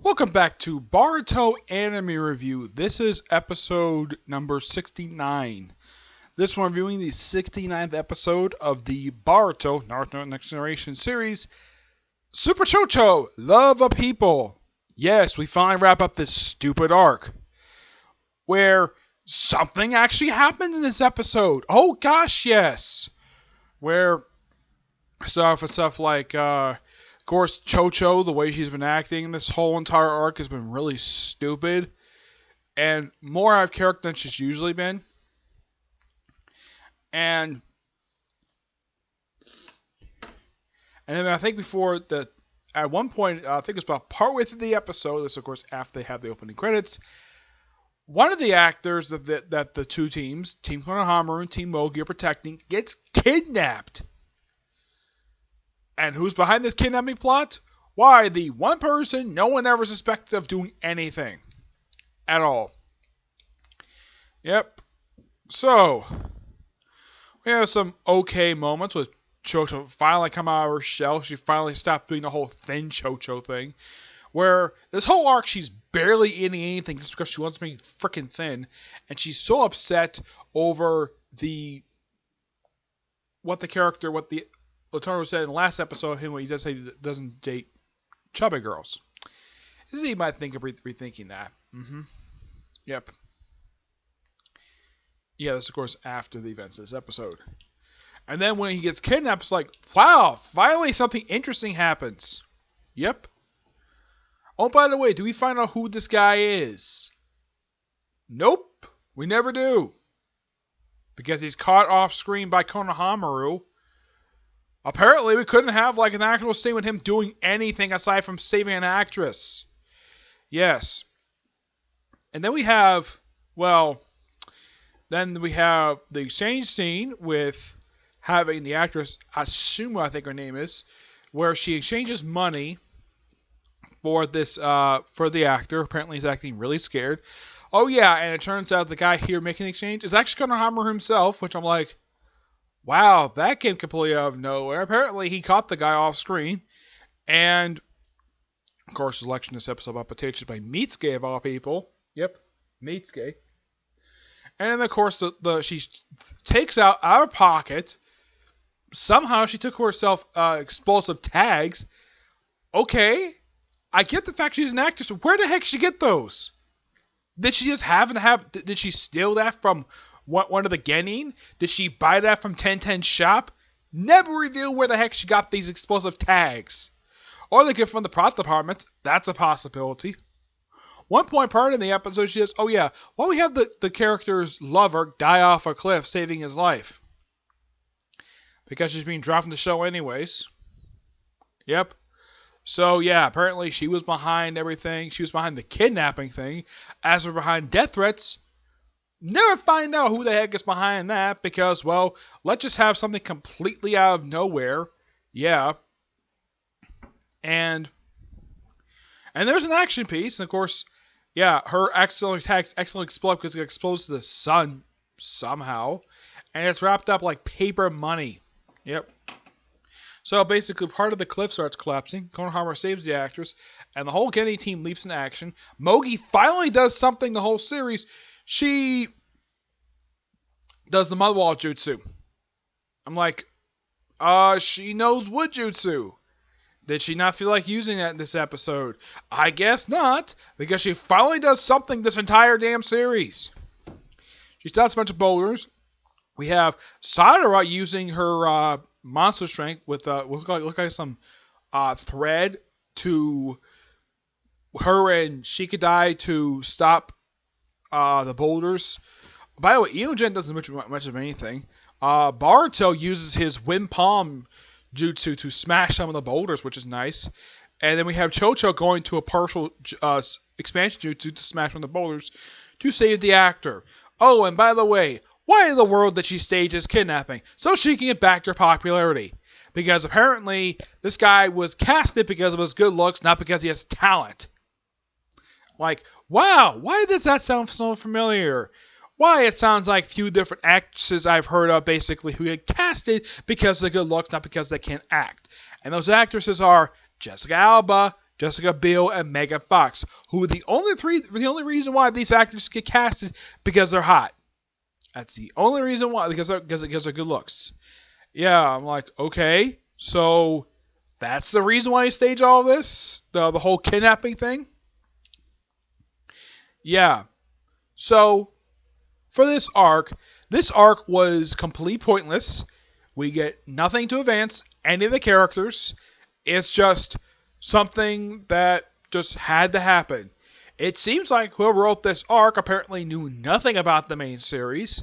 Welcome back to Boruto Anime Review. This is episode number 69. This one reviewing the 69th episode of the Boruto Naruto Next Generation series, Super Chocho, Love of People. Yes, we finally wrap up this stupid arc, where something actually happens in this episode. Oh gosh, yes. Where stuff like, of course, Chocho, the way she's been acting this whole entire arc has been really stupid and more out of character than she's usually been. And then I think before that, at one point, I think it was about partway through the episode, this of course after they have the opening credits, one of the actors that the two teams, Team Konohamaru and Team Mogi, are protecting, gets kidnapped. And who's behind this kidnapping plot? Why, the one person no one ever suspected of doing anything. At all. Yep. So, we have some okay moments with Chocho finally come out of her shell. She finally stopped doing the whole thin Chocho thing. Where this whole arc she's barely eating anything just because she wants to be freaking thin. And she's so upset over what the Lotaro said in the last episode of him when he does say he doesn't date chubby girls. He might think of rethinking that. Yep. Yeah, this of course after the events of this episode. And then when he gets kidnapped, it's like, wow, finally something interesting happens. Yep. Oh, by the way, do we find out who this guy is? Nope, we never do. Because he's caught off screen by Konohamaru. Apparently, we couldn't have like an actual scene with him doing anything aside from saving an actress. Yes. And then we have, the exchange scene with having the actress, Asuma, I think her name is, where she exchanges money for the actor. Apparently, he's acting really scared. Oh yeah, and it turns out the guy here making the exchange is actually Konohamaru himself, which I'm like, wow, that came completely out of nowhere. Apparently, he caught the guy off screen. And, of course, selection this episode about potatoes by Mitsuke, of all people. Yep, Mitsuke. And then, of course, she takes out her pocket. Somehow, she took herself explosive tags. Okay, I get the fact she's an actress, but where the heck did she get those? Did she just did she steal that from one of the Genin? Did she buy that from 1010's shop? Never reveal where the heck she got these explosive tags. Or they get from the prop department. That's a possibility. One point part in the episode, she says, oh yeah, why we have the character's lover die off a cliff, saving his life? Because she's being dropped from the show anyways. Yep. So yeah, apparently she was behind everything. She was behind the kidnapping thing. As for behind death threats, never find out who the heck is behind that because, well, let's just have something completely out of nowhere. Yeah. And there's an action piece, and of course, yeah, her accidentally explode because it explodes to the sun somehow. And it's wrapped up like paper money. Yep. So basically, part of the cliff starts collapsing. Konohamaru saves the actress, and the whole Genin team leaps in action. Mogi finally does something the whole series. She does the mud wall jutsu. I'm like, she knows wood jutsu. Did she not feel like using that in this episode? I guess not, because she finally does something this entire damn series. She stops a bunch of boulders. We have Sadara using her monster strength with look like some thread to her and Shikadai to stop the boulders. By the way, Inogen doesn't much of anything. Boruto uses his wind palm jutsu to smash some of the boulders, which is nice. And then we have Chocho going to a partial expansion jutsu to smash one of the boulders to save the actor. Oh, and by the way, why in the world did she stage his kidnapping? So she can get back her popularity. Because apparently, this guy was casted because of his good looks, not because he has talent. Like, wow, why does that sound so familiar? Why, it sounds like few different actresses I've heard of, basically, who get casted because of their good looks, not because they can't act. And those actresses are Jessica Alba, Jessica Biel and Megan Fox, who are the only reason why these actors get casted because they're hot. That's the only reason why, because they're good looks. Yeah, I'm like, okay, so that's the reason why you stage all this, the whole kidnapping thing. Yeah. So for this arc was completely pointless. We get nothing to advance any of the characters. It's just something that just had to happen. It seems like whoever wrote this arc apparently knew nothing about the main series,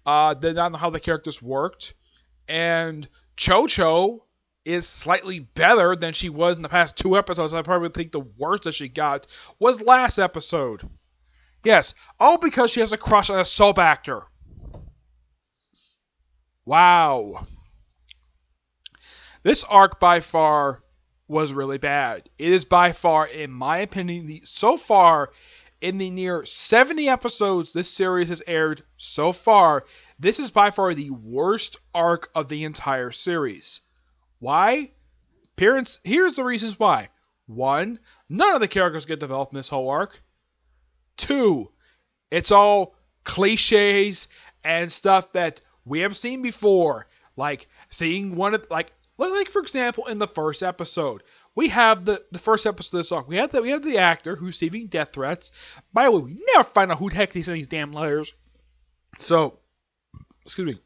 did not know how the characters worked, and Chocho is slightly better than she was in the past 2 episodes. I probably think the worst that she got was last episode. Yes, all because she has a crush on a soap actor. Wow. This arc by far was really bad. It is by far, in my opinion, so far in the near 70 episodes this series has aired so far, this is by far the worst arc of the entire series. Why? Parents, here's the reasons why. 1, none of the characters get developed in this whole arc. 2, it's all cliches and stuff that we have seen before. Like seeing one of like for example, in the first episode, we have the first episode of this song. We have the actor who's receiving death threats. By the way, we never find out who the heck he's sending these damn letters. So, excuse me.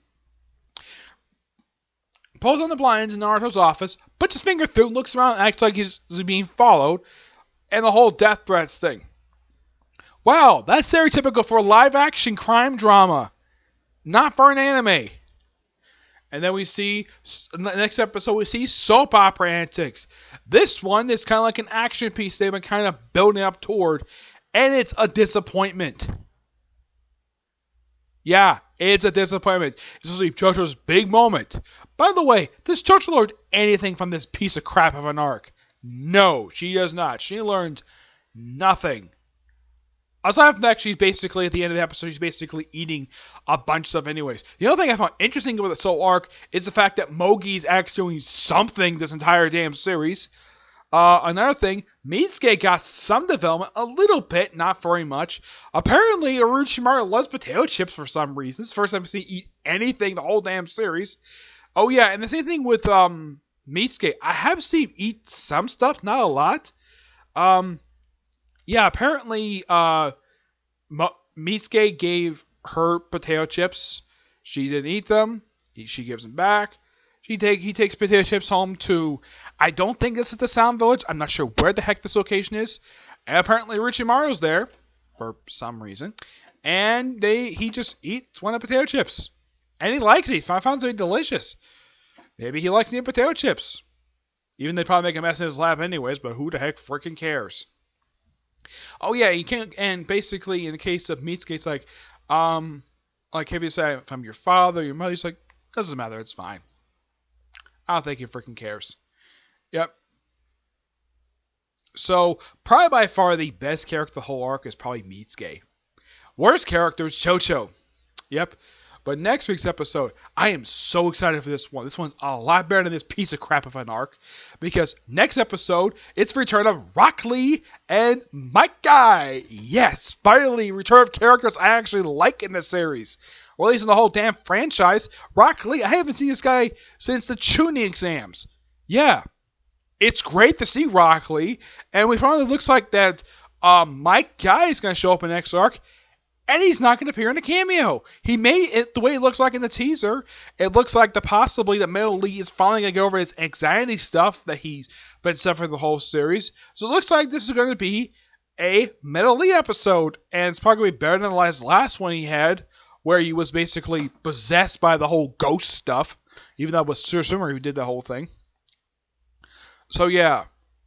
Pulls on the blinds in Naruto's office, puts his finger through, looks around, acts like he's being followed, and the whole death threats thing. Wow, that's very typical for a live-action crime drama, not for an anime. And then we see, in the next episode, we see soap opera antics. This one is kind of like an action piece they've been kind of building up toward, and it's a disappointment. Yeah, it's a disappointment. This is Chocho's big moment. By the way, does Chocho learn anything from this piece of crap of an arc? No, she does not. She learned nothing. Aside from that, she's basically, at the end of the episode, she's basically eating a bunch of stuff anyways. The other thing I found interesting about the Soul arc is the fact that Mogi's actually doing something this entire damn series. Another thing, Mitsuke got some development, a little bit, not very much. Apparently, Orochimaru loves potato chips for some reason. It's the first time I've seen him eat anything the whole damn series. Oh yeah, and the same thing with Mitsuke. I have seen him eat some stuff, not a lot. Yeah, apparently, Mitsuke gave her potato chips. She didn't eat them. She gives them back. He takes potato chips home to, I don't think this is the Sound Village. I'm not sure where the heck this location is. And apparently Orochimaru's there, for some reason. And he just eats one of the potato chips. And he likes it. I found it delicious. Maybe he likes eating potato chips. Even they probably make a mess in his lab anyways, but who the heck freaking cares? Oh yeah, you can't. And basically, in the case of Mitsuke, it's like if you say if I'm your father, your mother, he's like, doesn't matter, it's fine. I don't think he freaking cares. Yep. So probably by far the best character of the whole arc is probably Mitsuke. Worst character is Chocho. Yep. But next week's episode, I am so excited for this one. This one's a lot better than this piece of crap of an arc. Because next episode, it's the return of Rock Lee and Mike Guy. Yes, finally, return of characters I actually like in this series. Or at least in the whole damn franchise. Rock Lee, I haven't seen this guy since the tuning exams. Yeah, it's great to see Rock Lee. And we finally looks like that Mike Guy is going to show up in next arc. And he's not going to appear in a cameo. He made it the way it looks like in the teaser. It looks like possibly that Metal Lee is finally going to get over his anxiety stuff that he's been suffering the whole series. So it looks like this is going to be a Metal Lee episode. And it's probably going to be better than the last one he had, where he was basically possessed by the whole ghost stuff. Even though it was Sursummer who did the whole thing. So yeah,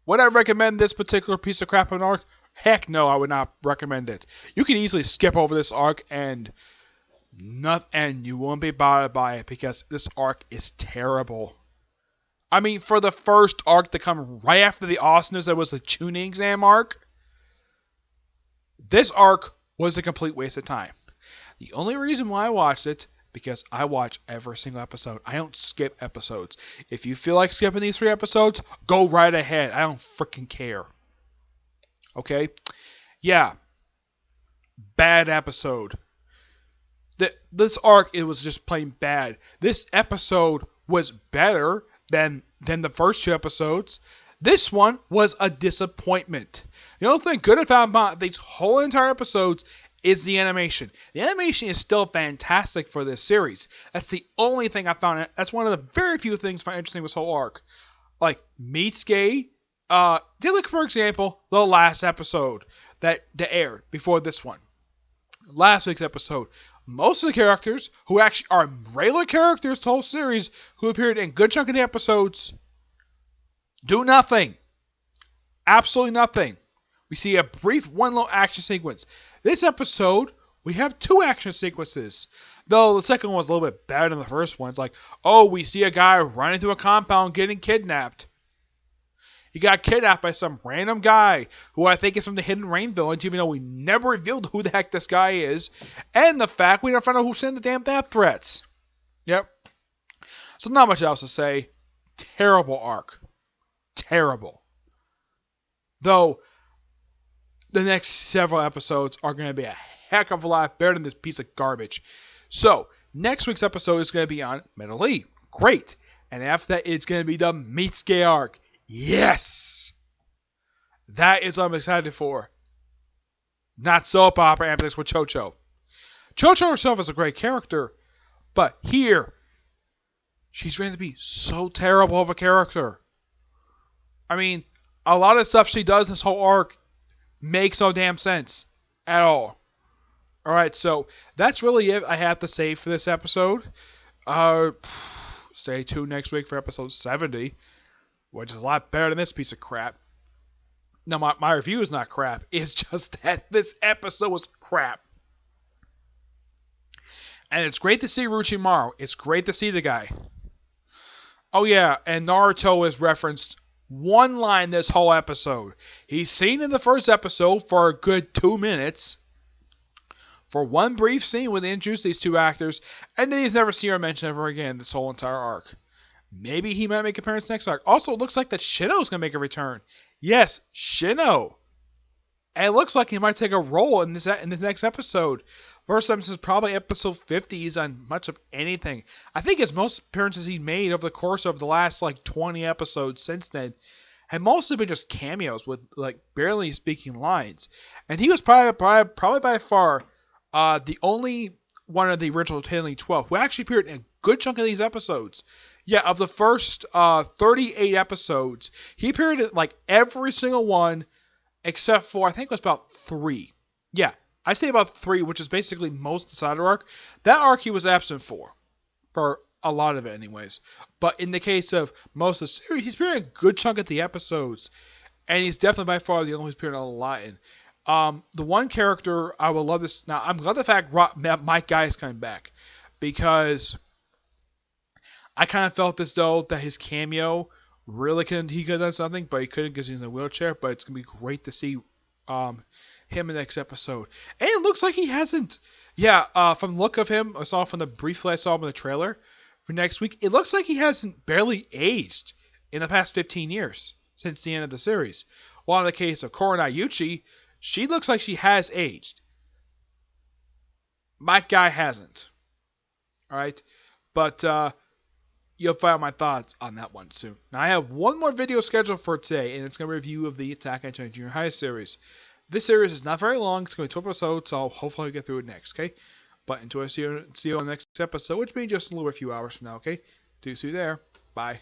would I recommend this particular piece of crap of an arc? Heck no, I would not recommend it. You can easily skip over this arc and you won't be bothered by it because this arc is terrible. I mean, for the first arc to come right after the awesomeness that was the tuning exam arc, this arc was a complete waste of time. The only reason why I watched it, because I watch every single episode. I don't skip episodes. If you feel like skipping these 3 episodes, go right ahead. I don't freaking care. Okay? Yeah, bad episode. This arc, it was just plain bad. This episode was better than the first two episodes. This one was a disappointment. The only thing good about these whole entire episodes is the animation. The animation is still fantastic for this series. That's the only thing I found. That's one of the very few things I find interesting with this whole arc. Like Mitsuki, take like for example the last episode that aired before this one. Last week's episode. Most of the characters who actually are regular characters the whole series who appeared in a good chunk of the episodes do nothing. Absolutely nothing. We see a brief one little action sequence. This episode, we have two action sequences. Though the second one was a little bit better than the first one. It's like, oh, we see a guy running through a compound getting kidnapped. He got kidnapped by some random guy who I think is from the Hidden Rain Village, even though we never revealed who the heck this guy is. And the fact we never found out who sent the damn death threats. Yep. So not much else to say. Terrible arc. Terrible. Though, the next several episodes are going to be a heck of a lot better than this piece of garbage. So, next week's episode is going to be on Metal E. Great. And after that, it's going to be the Mitsuki arc. Yes! That is what I'm excited for. Not soap opera antics with Chocho. Chocho herself is a great character, but here, she's going to be so terrible of a character. I mean, a lot of stuff she does in this whole arc makes no damn sense at all. Alright, so that's really it I have to say for this episode. Stay tuned next week for episode 70. Which is a lot better than this piece of crap. No, my review is not crap. It's just that this episode was crap. And it's great to see Orochimaru. It's great to see the guy. Oh yeah, and Naruto is referenced one line this whole episode. He's seen in the first episode for a good 2 minutes. For one brief scene where they introduce these two actors. And then he's never seen or mentioned ever again this whole entire arc. Maybe he might make an appearance next arc. Also, it looks like that Shino's going to make a return. Yes, Shino. And it looks like he might take a role in this next episode. First time, this is probably episode 50. He's on much of anything. I think his most appearances he made over the course of the last 20 episodes since then have mostly been just cameos with barely speaking lines. And he was probably by far the only one of the original 12 who actually appeared in a good chunk of these episodes. Yeah, of the first 38 episodes, he appeared in every single one except for, I think it was about 3. Yeah, I say about 3, which is basically most of the side arc. That arc he was absent for a lot of it anyways. But in the case of most of the series, he's appeared in a good chunk of the episodes. And he's definitely by far the only one who's appeared a lot in. The one character I would love this... Now, I'm glad the fact Mike Guy is coming back. Because I kind of felt as though that his cameo really could have done something, but he couldn't because he's in a wheelchair. But it's going to be great to see him in the next episode. And it looks like he hasn't... Yeah, from the look of him, I saw from the briefly I saw him in the trailer for next week, it looks like he hasn't barely aged in the past 15 years since the end of the series. While in the case of Korona Yuchi, she looks like she has aged. My guy hasn't. Alright? But, you'll find my thoughts on that one soon. Now, I have one more video scheduled for today, and it's going to be a review of the Attack on Titan Junior High series. This series is not very long. It's going to be 12 episodes, so I'll hopefully get through it next, okay? But until I see you on the next episode, which may be just a few hours from now, okay? Do see you there. Bye.